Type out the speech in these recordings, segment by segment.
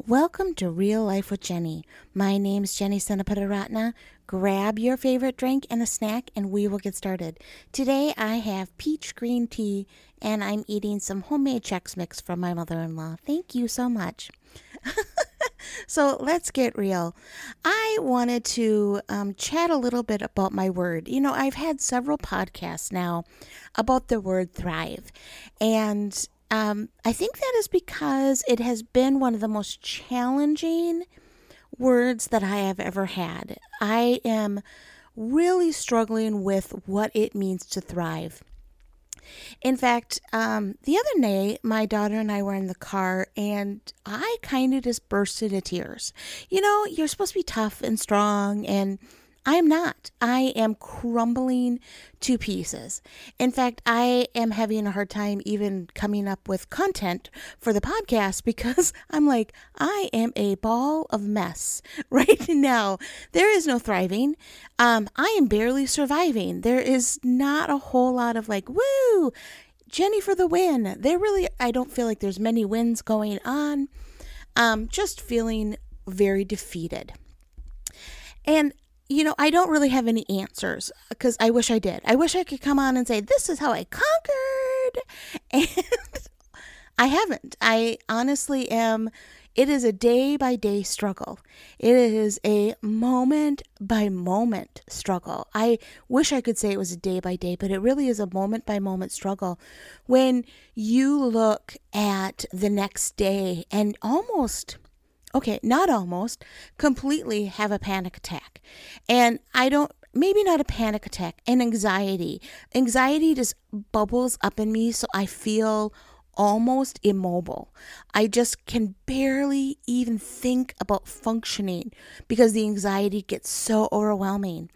Welcome to Real Life with Jenny. My name's Jenny Senapataratna. Grab your favorite drink and a snack and we will get started. Today I have peach green tea and I'm eating some homemade Chex Mix from my mother-in-law. Thank you so much. So let's get real. I wanted to chat a little bit about my word. I've had several podcasts now about the word thrive. And I think that is because it has been one of the most challenging words that I have ever had. I am really struggling with what it means to thrive. In fact, the other day, my daughter and I were in the car and I kind of just burst into tears. You're supposed to be tough and strong, and I'm not. I am crumbling to pieces. In fact, I am having a hard time even coming up with content for the podcast because I'm like, I am a ball of mess right now. There is no thriving. I am barely surviving. There is not a whole lot of like, woo, Jenny for the win. I don't feel like there's many wins going on. Just feeling very defeated. And I don't really have any answers because I wish I did. I wish I could come on and say, this is how I conquered. And I haven't. I honestly am. It is a day by day struggle. It is a moment by moment struggle. I wish I could say it was a day by day, but it really is a moment by moment struggle. When you look at the next day and completely have a panic attack. And maybe not a panic attack, an anxiety. Anxiety just bubbles up in me, so I feel almost immobile. I just can barely even think about functioning because the anxiety gets so overwhelming.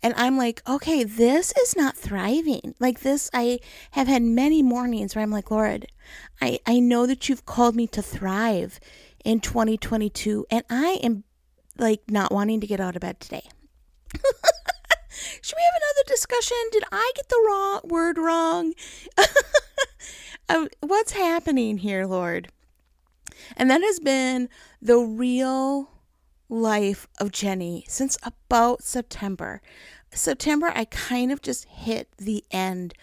And I'm like, okay, this is not thriving. Like this, I have had many mornings where I'm like, Lord, I know that you've called me to thrive in 2022, and I am like not wanting to get out of bed today. Should we have another discussion? Did I get the word wrong? What's happening here, Lord? And that has been the real life of Jenny since about September. I kind of just hit the end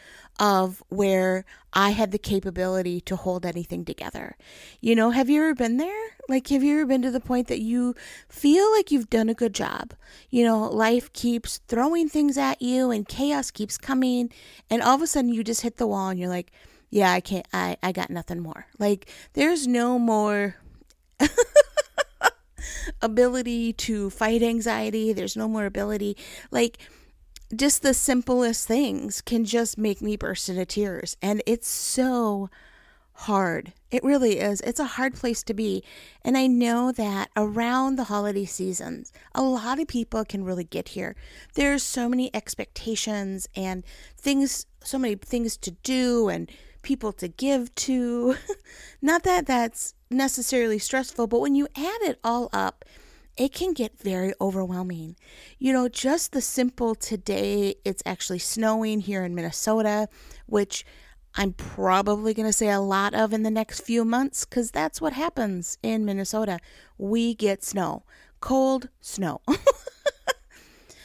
of where I had the capability to hold anything together. Have you ever been there? Like, have you ever been to the point that you feel like you've done a good job? Life keeps throwing things at you and chaos keeps coming. And all of a sudden you just hit the wall and you're like, yeah, I got nothing more. Like, there's no more ability to fight anxiety. There's no more ability. Like, just the simplest things can just make me burst into tears. And it's so hard. It really is. It's a hard place to be. And I know that around the holiday seasons, a lot of people can really get here. There's so many expectations and so many things to do and people to give to. Not that that's necessarily stressful, but when you add it all up, it can get very overwhelming. Just the simple today, it's actually snowing here in Minnesota, which I'm probably going to say a lot of in the next few months because that's what happens in Minnesota. We get snow, cold snow.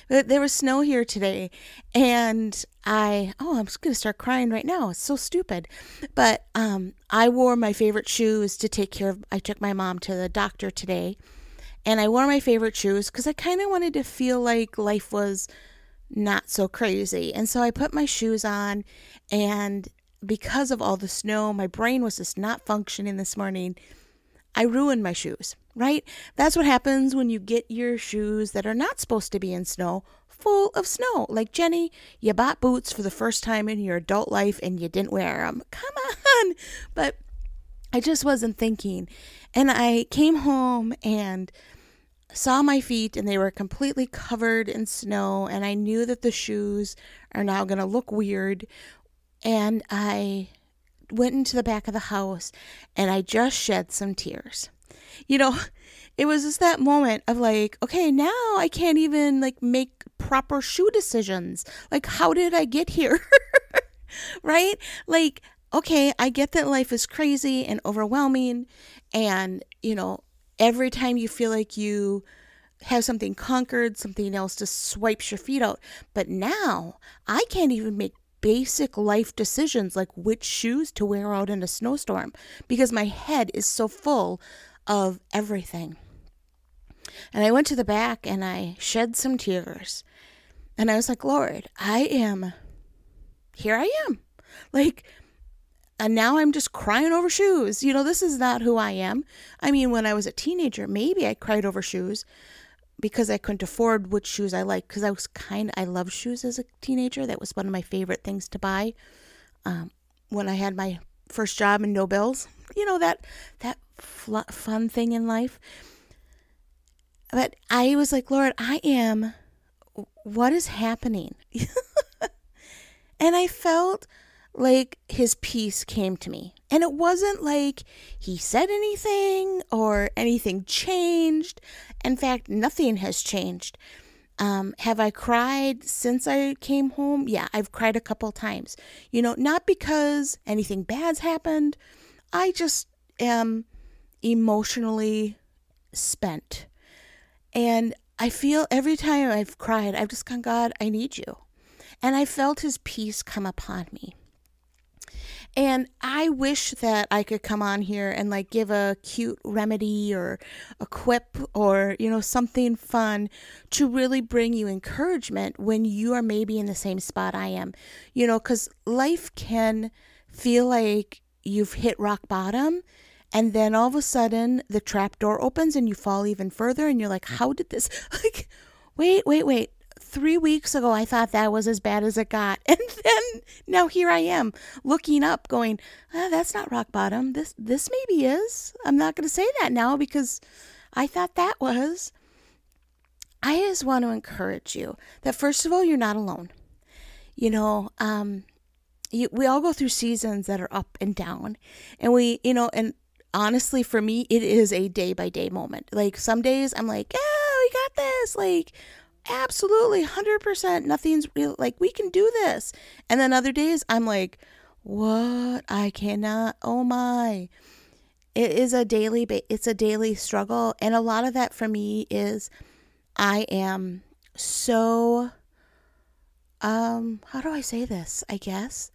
There was snow here today and I'm just going to start crying right now. It's so stupid. But I wore my favorite shoes to take care of. I took my mom to the doctor today. And I wore my favorite shoes because I kind of wanted to feel like life was not so crazy. And so I put my shoes on, and because of all the snow, my brain was just not functioning this morning. I ruined my shoes, right? That's what happens when you get your shoes that are not supposed to be in snow full of snow. Like, Jenny, you bought boots for the first time in your adult life and you didn't wear them. Come on. But I just wasn't thinking. And I came home and saw my feet and they were completely covered in snow. And I knew that the shoes are now going to look weird. And I went into the back of the house and I just shed some tears. It was just that moment of like, okay, now I can't even like make proper shoe decisions. Like, how did I get here? Right? Like, okay, I get that life is crazy and overwhelming and, every time you feel like you have something conquered, something else just swipes your feet out. But now I can't even make basic life decisions like which shoes to wear out in a snowstorm because my head is so full of everything. And I went to the back and I shed some tears. And I was like, Lord, here I am. Like, and now I'm just crying over shoes. This is not who I am. I mean, when I was a teenager, maybe I cried over shoes because I couldn't afford which shoes I liked. Because I loved shoes as a teenager. That was one of my favorite things to buy. When I had my first job and no bills, that fun thing in life. But I was like, Lord, what is happening? And I felt like his peace came to me. And it wasn't like he said anything or anything changed. In fact, nothing has changed. Have I cried since I came home? Yeah, I've cried a couple times. Not because anything bad's happened. I just am emotionally spent. And I feel every time I've cried, I've just gone, God, I need you. And I felt his peace come upon me. And I wish that I could come on here and give a cute remedy or a quip or, something fun to really bring you encouragement when you are maybe in the same spot I am. Because life can feel like you've hit rock bottom and then all of a sudden the trap door opens and you fall even further and you're like, how did this, wait. 3 weeks ago, I thought that was as bad as it got. And then now here I am looking up going, that's not rock bottom. This maybe is. I'm not going to say that now because I thought that was. I just want to encourage you that first of all, you're not alone. We all go through seasons that are up and down and and honestly for me, it is a day by day moment. Like some days I'm like, yeah, we got this. Absolutely, 100%. Nothing's real. We can do this. And then other days, I'm like, what? I cannot. Oh my! It's a daily struggle, and a lot of that for me is, I am so. How do I say this? I guess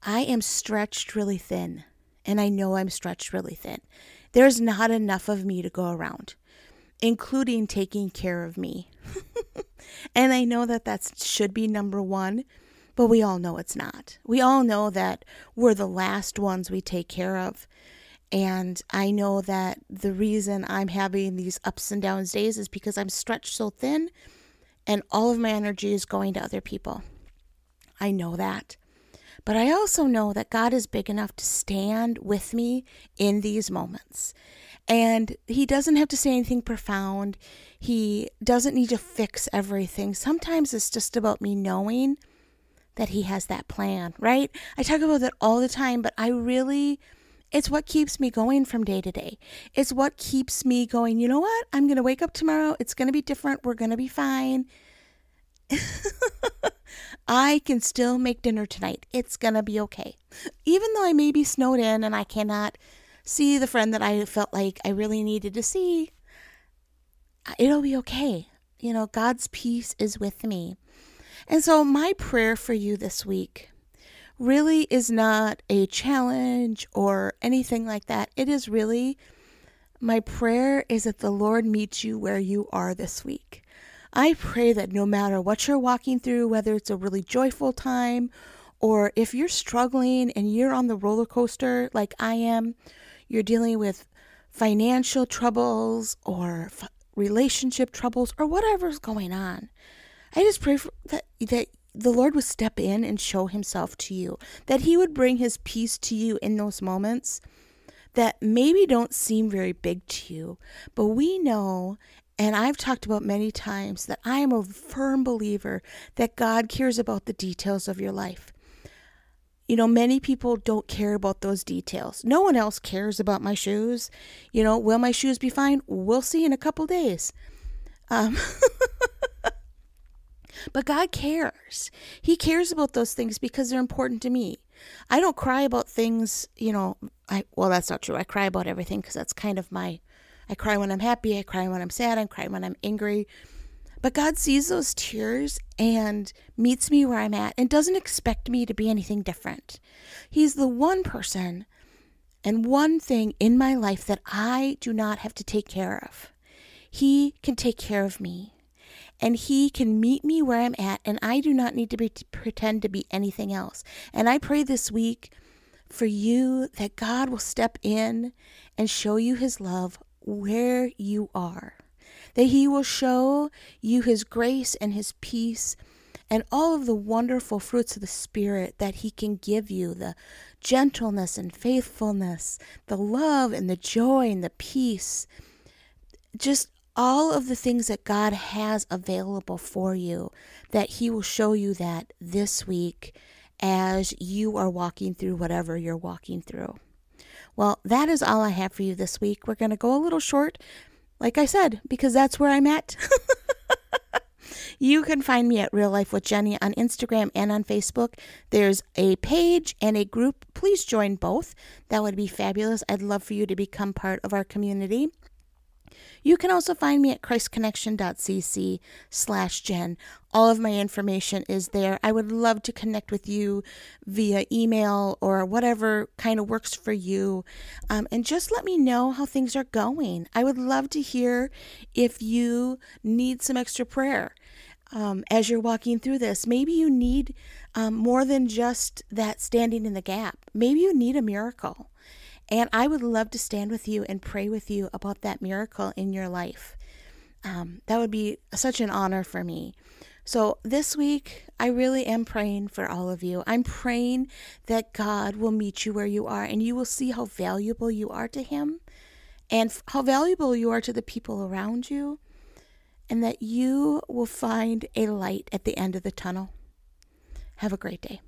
I am stretched really thin, and I know I'm stretched really thin. There's not enough of me to go around, including taking care of me. And I know that should be number one, but we all know it's not. We all know that we're the last ones we take care of. And I know that the reason I'm having these ups and downs days is because I'm stretched so thin and all of my energy is going to other people. I know that. But I also know that God is big enough to stand with me in these moments. And he doesn't have to say anything profound. He doesn't need to fix everything. Sometimes it's just about me knowing that he has that plan, right? I talk about that all the time, but it's what keeps me going from day to day. It's what keeps me going, you know what? I'm going to wake up tomorrow. It's going to be different. We're going to be fine. I can still make dinner tonight. It's going to be okay. Even though I may be snowed in and I cannot see the friend that I felt like I really needed to see, it'll be okay. God's peace is with me. And so my prayer for you this week really is not a challenge or anything like that. It is really, my prayer is that the Lord meets you where you are this week. I pray that no matter what you're walking through, whether it's a really joyful time or if you're struggling and you're on the roller coaster like I am, you're dealing with financial troubles or relationship troubles or whatever's going on. I just pray that the Lord would step in and show himself to you, that he would bring his peace to you in those moments that maybe don't seem very big to you, but we know, and I've talked about many times, that I am a firm believer that God cares about the details of your life. Many people don't care about those details. No one else cares about my shoes. Will my shoes be fine? We'll see in a couple days. But God cares. He cares about those things because they're important to me. I don't cry about things, well, that's not true. I cry about everything because that's kind of I cry when I'm happy. I cry when I'm sad. I cry when I'm angry. But God sees those tears and meets me where I'm at and doesn't expect me to be anything different. He's the one person and one thing in my life that I do not have to take care of. He can take care of me. And He can meet me where I'm at, and I do not need to pretend to be anything else. And I pray this week for you that God will step in and show you His love where you are. That He will show you His grace and His peace and all of the wonderful fruits of the Spirit that He can give you, the gentleness and faithfulness, the love and the joy and the peace, just all of the things that God has available for you, that He will show you that this week as you are walking through whatever you're walking through. Well, that is all I have for you this week. We're going to go a little short, like I said, because that's where I'm at. You can find me at Real Life with Jenny on Instagram and on Facebook. There's a page and a group. Please join both. That would be fabulous. I'd love for you to become part of our community. You can also find me at christconnection.cc/Jen. All of my information is there. I would love to connect with you via email or whatever kind of works for you. And just let me know how things are going. I would love to hear if you need some extra prayer as you're walking through this. Maybe you need more than just that standing in the gap. Maybe you need a miracle. And I would love to stand with you and pray with you about that miracle in your life. That would be such an honor for me. So this week, I really am praying for all of you. I'm praying that God will meet you where you are and you will see how valuable you are to Him and how valuable you are to the people around you, and that you will find a light at the end of the tunnel. Have a great day.